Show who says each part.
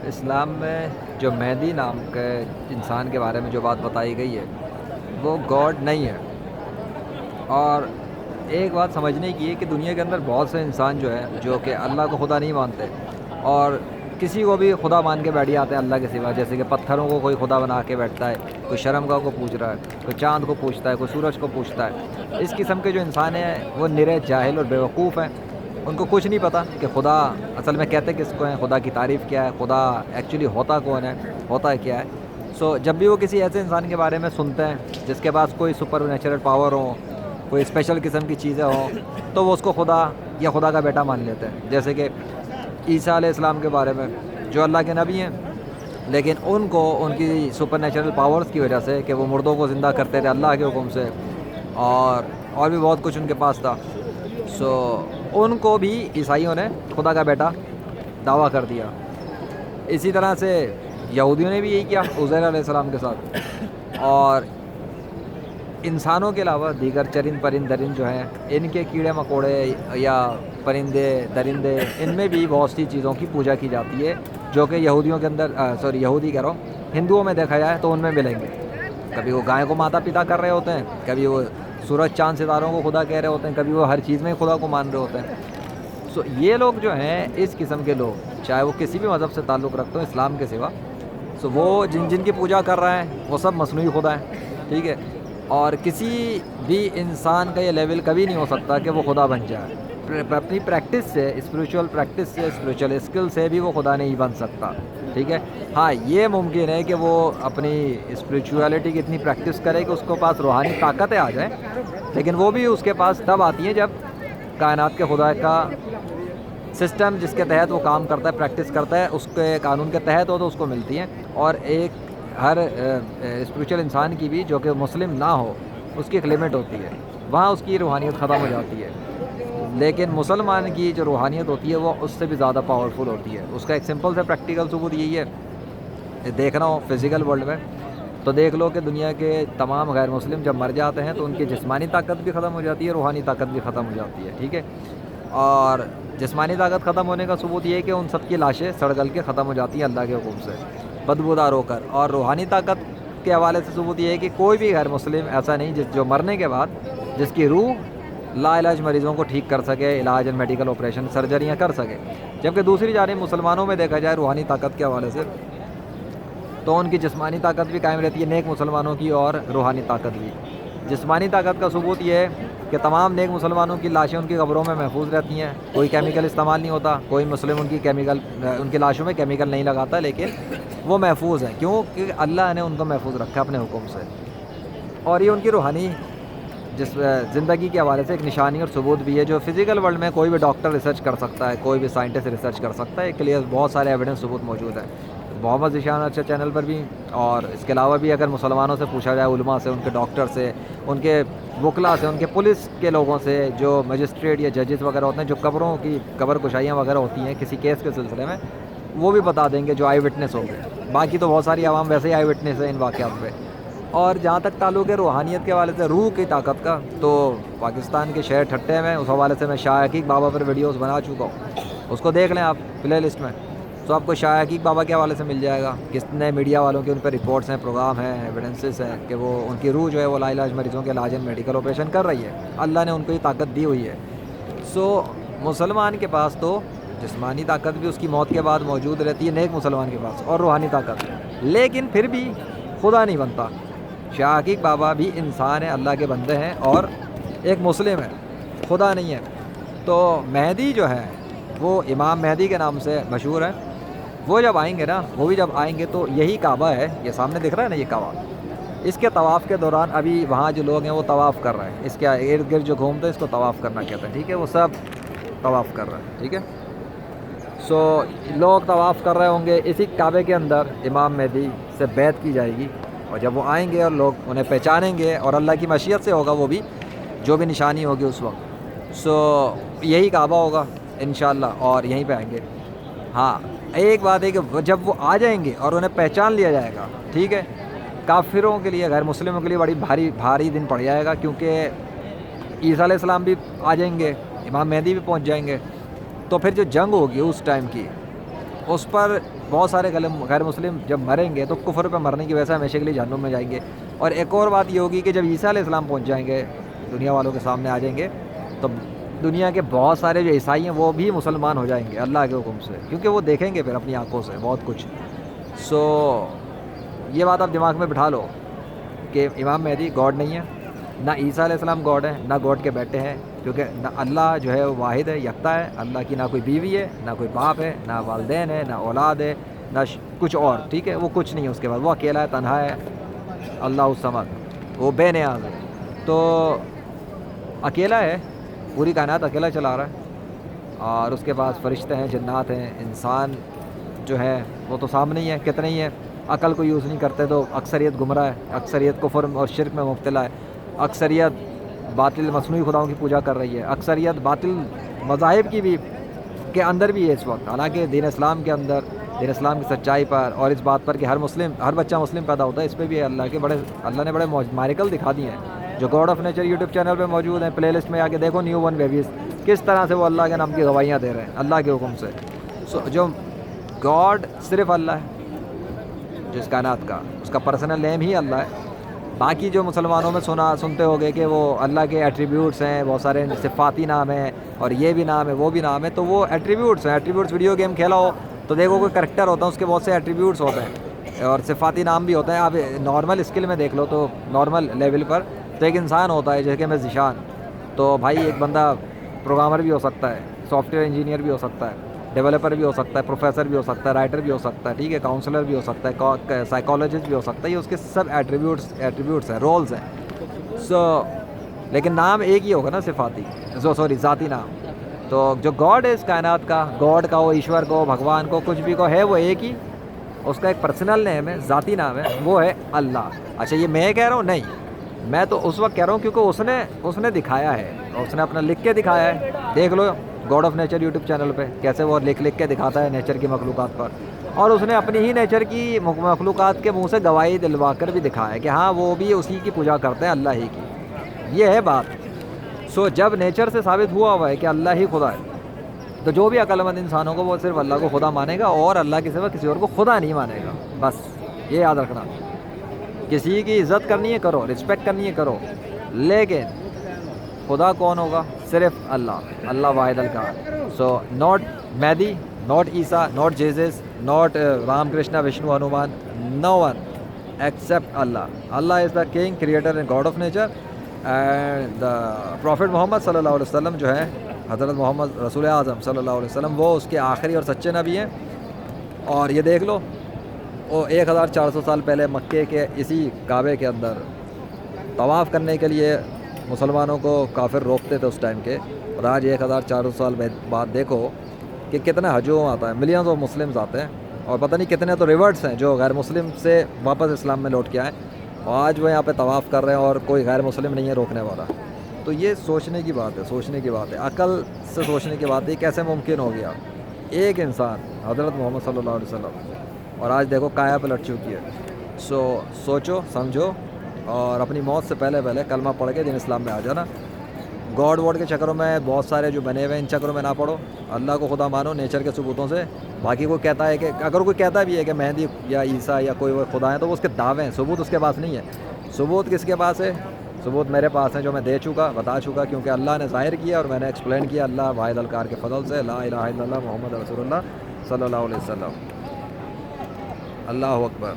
Speaker 1: اسلام میں جو مہدی نام کے انسان کے بارے میں جو بات بتائی گئی ہے وہ گاڈ نہیں ہے. اور ایک بات سمجھنے کی ہے کہ دنیا کے اندر بہت سے انسان جو ہے جو کہ اللہ کو خدا نہیں مانتے اور کسی کو بھی خدا مان کے بیٹھ جاتے ہیں اللہ کے سوا. جیسے کہ پتھروں کو کوئی خدا بنا کے بیٹھتا ہے, کوئی شرمگاہ کو پوچھ رہا ہے, کوئی چاند کو پوچھتا ہے, کوئی سورج کو پوچھتا ہے. اس قسم کے جو انسان ہیں وہ نرے جاہل اور بیوقوف ہیں. ان کو کچھ نہیں پتہ کہ خدا اصل میں کہتے کس کو ہیں, خدا کی تعریف کیا ہے, خدا ایکچولی ہوتا کون ہے, ہوتا ہے کیا ہے. جب بھی وہ کسی ایسے انسان کے بارے میں سنتے ہیں جس کے پاس کوئی سپر نیچرل پاور ہو, کوئی اسپیشل قسم کی چیزیں ہوں, تو وہ اس کو خدا یا خدا کا بیٹا مان لیتے ہیں. جیسے کہ عیسیٰ علیہ السلام کے بارے میں جو اللہ کے نبی ہیں, لیکن ان کو ان کی سپر نیچرل پاورز کی وجہ سے کہ وہ مردوں کو زندہ کرتے تھے اللہ کے حکم سے, اور بھی بہت کچھ ان کے پاس تھا. ان کو بھی عیسائیوں نے خدا کا بیٹا دعویٰ کر دیا. اسی طرح سے یہودیوں نے بھی یہی کیا عزیر علیہ السلام کے ساتھ. اور انسانوں کے علاوہ دیگر چرند پرند درند جو ہیں, ان کے کیڑے مکوڑے یا پرندے درندے, ان میں بھی بہت سی چیزوں کی پوجا کی جاتی ہے جو کہ یہودیوں کے اندر یہودی کہہ رہا ہوں, ہندوؤں میں دیکھا جائے تو ان میں ملیں گے. کبھی وہ گائے کو ماتا پتا کر رہے ہوتے ہیں, کبھی وہ سورج چاند ستاروں کو خدا کہہ رہے ہوتے ہیں, کبھی وہ ہر چیز میں خدا کو مان رہے ہوتے ہیں. یہ لوگ جو ہیں اس قسم کے لوگ, چاہے وہ کسی بھی مذہب سے تعلق رکھتے ہوں اسلام کے سوا, وہ جن کی پوجا کر رہے ہیں وہ سب مصنوعی خدا ہیں. ٹھیک ہے, اور کسی بھی انسان کا یہ لیول کبھی نہیں ہو سکتا کہ وہ خدا بن جائے. اپنی پریکٹس سے, اسپریچول پریکٹس سے, اسپریچول اسکل سے بھی وہ خدا نہیں بن سکتا. ٹھیک ہے, ہاں یہ ممکن ہے کہ وہ اپنی اسپریچولیٹی کی اتنی پریکٹس کرے کہ اس کے پاس روحانی طاقتیں آ جائیں, لیکن وہ بھی اس کے پاس تب آتی ہیں جب کائنات کے خدا کا سسٹم جس کے تحت وہ کام کرتا ہے, پریکٹس کرتا ہے, اس کے قانون کے تحت ہو تو اس کو ملتی ہیں. اور ایک ہر اسپریچول انسان کی بھی جو کہ مسلم نہ ہو اس کی ایک لمٹ ہوتی ہے, وہاں اس کی روحانیت ختم ہو جاتی ہے. لیکن مسلمان کی جو روحانیت ہوتی ہے وہ اس سے بھی زیادہ پاورفل ہوتی ہے. اس کا ایک سمپل سے پریکٹیکل ثبوت یہی ہے, دیکھنا ہو فزیکل ورلڈ میں تو دیکھ لو کہ دنیا کے تمام غیر مسلم جب مر جاتے ہیں تو ان کی جسمانی طاقت بھی ختم ہو جاتی ہے, روحانی طاقت بھی ختم ہو جاتی ہے. ٹھیک ہے, اور جسمانی طاقت ختم ہونے کا ثبوت یہ ہے کہ ان سب کی لاشیں سڑ گل کے ختم ہو جاتی ہیں اللہ کے حکم سے, بدبودار ہو کر. اور روحانی طاقت کے حوالے سے ثبوت یہ ہے کہ کوئی بھی غیر مسلم ایسا نہیں جو مرنے کے بعد جس کی روح لا علاج مریضوں کو ٹھیک کر سکے, علاج اینڈ میڈیکل آپریشن سرجریاں کر سکے. جبکہ دوسری جانب مسلمانوں میں دیکھا جائے روحانی طاقت کے حوالے سے تو ان کی جسمانی طاقت بھی قائم رہتی ہے, نیک مسلمانوں کی, اور روحانی طاقت بھی. جسمانی طاقت کا ثبوت یہ ہے کہ تمام نیک مسلمانوں کی لاشیں ان کی قبروں میں محفوظ رہتی ہیں, کوئی کیمیکل استعمال نہیں ہوتا, کوئی مسلم ان کی لاشوں میں کیمیکل نہیں لگاتا, لیکن وہ محفوظ ہیں. کیوں کہ اللہ نے ان کو محفوظ رکھا اپنے حکم سے. اور یہ ان کی روحانی زندگی کے حوالے سے ایک نشانی اور ثبوت بھی ہے جو فزیکل ورلڈ میں کوئی بھی ڈاکٹر ریسرچ کر سکتا ہے, کوئی بھی سائنٹسٹ ریسرچ کر سکتا ہے. کلیئر بہت سارے ایویڈنس ثبوت موجود ہیں محمد ذیشان اچھا چینل پر بھی. اور اس کے علاوہ بھی اگر مسلمانوں سے پوچھا جائے, علماء سے, ان کے ڈاکٹر سے, ان کے وکلاء سے, ان کے پولیس کے لوگوں سے, جو مجسٹریٹ یا ججز وغیرہ ہوتے ہیں جو قبروں کی قبر کشائیاں وغیرہ ہوتی ہیں کسی کیس کے سلسلے میں, وہ بھی بتا دیں گے جو آئی وٹنس ہوں گے. باقی تو بہت ساری عوام ویسے ہی آئی وٹنس ہیں ان واقعات پہ. اور جہاں تک تعلق ہے روحانیت کے حوالے سے, روح کی طاقت کا, تو پاکستان کے شہر ٹھٹے میں اس حوالے سے میں شاہ حقیق بابا پر ویڈیوز بنا چکا ہوں, اس کو دیکھ لیں آپ پلے لسٹ میں, تو آپ کو شاہ حقیق بابا کے حوالے سے مل جائے گا. کتنے میڈیا والوں کے ان پہ رپورٹس ہیں, پروگرام ہیں, ایویڈنسز ہیں کہ وہ ان کی روح جو ہے وہ لا علاج مریضوں کے علاج میڈیکل آپریشن کر رہی ہے. اللہ نے ان کو یہ طاقت دی ہوئی ہے. مسلمان کے پاس تو جسمانی طاقت بھی اس کی موت کے بعد موجود رہتی ہے, نیک مسلمان کے پاس, اور روحانی طاقت, لیکن پھر بھی خدا نہیں بنتا. شاہ حقیق بابا بھی انسان ہیں, اللہ کے بندے ہیں, اور ایک مسلم ہے, خدا نہیں ہے. تو مہدی جو ہے وہ امام مہدی کے نام سے مشہور ہے. وہ جب آئیں گے نا, وہ بھی جب آئیں گے تو یہی کعبہ ہے, یہ سامنے دکھ رہا ہے نا یہ کعبہ, اس کے طواف کے دوران ابھی وہاں جو لوگ ہیں وہ طواف کر رہے ہیں, اس کے ارد گرد جو گھومتے ہیں اس کو طواف کرنا کہتے ہیں. ٹھیک ہے, وہ سب طواف کر رہے ہیں. ٹھیک ہے, لوگ طواف کر رہے ہوں گے. اسی کعبے کے اندر امام مہدی سے بیعت کی جائے گی, اور جب وہ آئیں گے اور لوگ انہیں پہچانیں گے, اور اللہ کی مشیت سے ہوگا وہ بھی جو بھی نشانی ہوگی اس وقت, یہی کعبہ ہوگا انشاءاللہ, اور یہیں پہ آئیں گے. ہاں ایک بات ہے کہ جب وہ آ جائیں گے اور انہیں پہچان لیا جائے گا, ٹھیک ہے, کافروں کے لیے, غیر مسلموں کے لیے بڑی بھاری دن پڑ جائے گا, کیونکہ عیسیٰ علیہ السلام بھی آ جائیں گے, امام مہدی بھی پہنچ جائیں گے. تو پھر جو جنگ ہوگی اس ٹائم کی, اس پر بہت سارے غیر مسلم جب مریں گے تو کفر پہ مرنے کی وجہ سے ہمیشہ کے لیے جہنم میں جائیں گے. اور ایک اور بات یہ ہوگی کہ جب عیسیٰ علیہ السلام پہنچ جائیں گے دنیا والوں کے سامنے آ جائیں گے تو دنیا کے بہت سارے جو عیسائی ہیں وہ بھی مسلمان ہو جائیں گے اللہ کے حکم سے, کیونکہ وہ دیکھیں گے پھر اپنی آنکھوں سے بہت کچھ. سو یہ بات آپ دماغ میں بٹھا لو کہ امام مہدی گاڈ نہیں ہے, نہ عیسیٰ علیہ السلام گاڈ ہے, نہ گاڈ کے بیٹے ہیں, کیونکہ نہ اللہ جو ہے واحد ہے, یکتا ہے. اللہ کی نہ کوئی بیوی ہے, نہ کوئی باپ ہے, نہ والدین ہے, نہ اولاد ہے, نہ کچھ اور, ٹھیک ہے, وہ کچھ نہیں ہے اس کے بعد, وہ اکیلا ہے, تنہا ہے, اللہ الصمد, وہ بے نیاز ہے. تو اکیلا ہے, پوری کائنات اکیلا چلا رہا ہے, اور اس کے پاس فرشتے ہیں, جنات ہیں, انسان جو ہے وہ تو سامنے ہی ہے, کتنے ہی ہیں. عقل کو یوز نہیں کرتے تو اکثریت گمراہ ہے, اکثریت کفر اور شرک میں مبتلا ہے, اکثریت باطل مصنوعی خداؤں کی پوجا کر رہی ہے, اکثریت باطل مذاہب کی بھی کے اندر بھی ہے اس وقت. حالانکہ دین اسلام کے اندر, دین اسلام کی سچائی پر اور اس بات پر کہ ہر بچہ مسلم پیدا ہوتا ہے, اس پہ بھی اللہ نے بڑے میریکل دکھا دیے ہیں جو God of Nature YouTube channel پہ موجود ہیں. پلے لسٹ میں آ کے دیکھو, نیو ون بیبیز کس طرح سے وہ اللہ کے نام کی گواہیاں دے رہے ہیں اللہ کے حکم سے. جو گاڈ صرف اللہ ہے جس کائنات کا, اس کا پرسنل نیم ہی اللہ ہے. باقی جو مسلمانوں میں سنتے ہوگے کہ وہ اللہ کے ایٹریبیوٹس ہیں, بہت سارے صفاتی نام ہیں, اور یہ بھی نام ہے وہ بھی نام ہے, تو وہ ایٹریبیوٹس ہیں. ایٹریبیوٹس ویڈیو گیم کھیلا ہو تو دیکھو کوئی کریکٹر ہوتا ہے, اس کے بہت سے ایٹریبیوٹس ہوتے ہیں اور صفاتی نام بھی ہوتے ہیں. آپ نارمل اسکل میں دیکھ لو تو نارمل لیول پر تو ایک انسان ہوتا ہے جیسے کہ میں ذیشان, تو بھائی ایک بندہ پروگرامر بھی ہو سکتا ہے, سافٹ ویئر انجینئر بھی ہو سکتا ہے, ڈیولپر بھی ہو سکتا ہے, پروفیسر بھی ہو سکتا ہے, رائٹر بھی ہو سکتا ہے, ٹھیک ہے, کاؤنسلر بھی ہو سکتا ہے, سائیکالوجسٹ بھی ہو سکتا ہے. یہ اس کے سب ایٹریبیوٹس ہیں, رولز ہیں. لیکن نام ایک ہی ہوگا نا, صفاتی ذاتی نام. تو جو گاڈ ہے اس کائنات کا, گاڈ کا ہو, ایشور کو, بھگوان کو, کچھ بھی کو ہے, وہ ایک ہی, اس کا ایک پرسنل نیم ہے, ذاتی نام ہے, وہ ہے اللہ. اچھا یہ میں کہہ رہا ہوں نہیں, میں تو اس وقت کہہ رہا ہوں کیونکہ اس نے دکھایا ہے, اس نے اپنا لکھ کے دکھایا ہے. دیکھ لو God of Nature YouTube channel پہ کیسے وہ لکھ کے دکھاتا ہے نیچر کی مخلوقات پر, اور اس نے اپنی ہی نیچر کی مخلوقات کے منہ سے گواہی دلوا کر بھی دکھایا ہے کہ ہاں وہ بھی اسی کی پوجا کرتے ہیں, اللہ ہی کی. یہ ہے بات. جب نیچر سے ثابت ہوا ہے کہ اللہ ہی خدا ہے, تو جو بھی عقل مند انسان ہوگا وہ صرف اللہ کو خدا مانے گا, اور اللہ کے سوا کسی اور کو خدا نہیں مانے گا. بس یہ یاد رکھنا, کسی کی عزت کرنی ہے کرو, رسپیکٹ کرنی ہے کرو, لیکن خدا کون ہوگا؟ صرف اللہ, اللہ واحد القہار. ناٹ مہدی, ناٹ عیسیٰ, not Jesus, not Ram Krishna, Vishnu, Hanuman, no one except اللہ. اللہ is the king, creator and God of nature. And the prophet محمد صلی اللہ علیہ وسلم جو ہے, حضرت محمد رسول اعظم صلی اللہ علیہ وسلم, وہ اس کے آخری اور سچے نبی ہیں. اور یہ دیکھ لو, وہ 1400 سال پہلے مکے کے اسی کعبے کے اندر طواف کرنے کے لیے مسلمانوں کو کافر روکتے تھے اس ٹائم کے, اور آج 1400 سال بعد دیکھو کہ کتنا ہجوم آتا ہے, ملینز آف مسلمز آتے ہیں, اور پتہ نہیں کتنے تو ریورٹس ہیں جو غیر مسلم سے واپس اسلام میں لوٹ کے آئے, اور آج وہ یہاں پہ طواف کر رہے ہیں اور کوئی غیر مسلم نہیں ہے روکنے والا. تو یہ سوچنے کی بات ہے, عقل سے سوچنے کی بات ہے. کیسے ممکن ہو گیا ایک انسان حضرت محمد صلی اللہ علیہ وسلم, اور آج دیکھو کایا پلٹ چکی ہے. سوچو سمجھو, اور اپنی موت سے پہلے کلمہ پڑھ کے دین اسلام میں آ جانا. گاڈ وارڈ کے چکروں میں بہت سارے جو بنے ہوئے ہیں, ان چکروں میں نہ پڑو. اللہ کو خدا مانو نیچر کے ثبوتوں سے. باقی کوئی کہتا ہے کہ اگر کوئی کہتا بھی ہے کہ مہدی یا عیسیٰ یا کوئی خدا ہے, تو وہ اس کے دعوے ہیں, ثبوت اس کے پاس نہیں ہے. ثبوت کس کے پاس ہے؟ ثبوت میرے پاس ہیں جو میں بتا چکا, کیونکہ اللہ نے ظاہر کیا اور میں نے ایکسپلین کیا. اللہ واحد القہار کے فضل سے, لا الہ الا اللہ محمد رسول اللہ صلی اللہ علیہ وسلم. اللہ اکبر.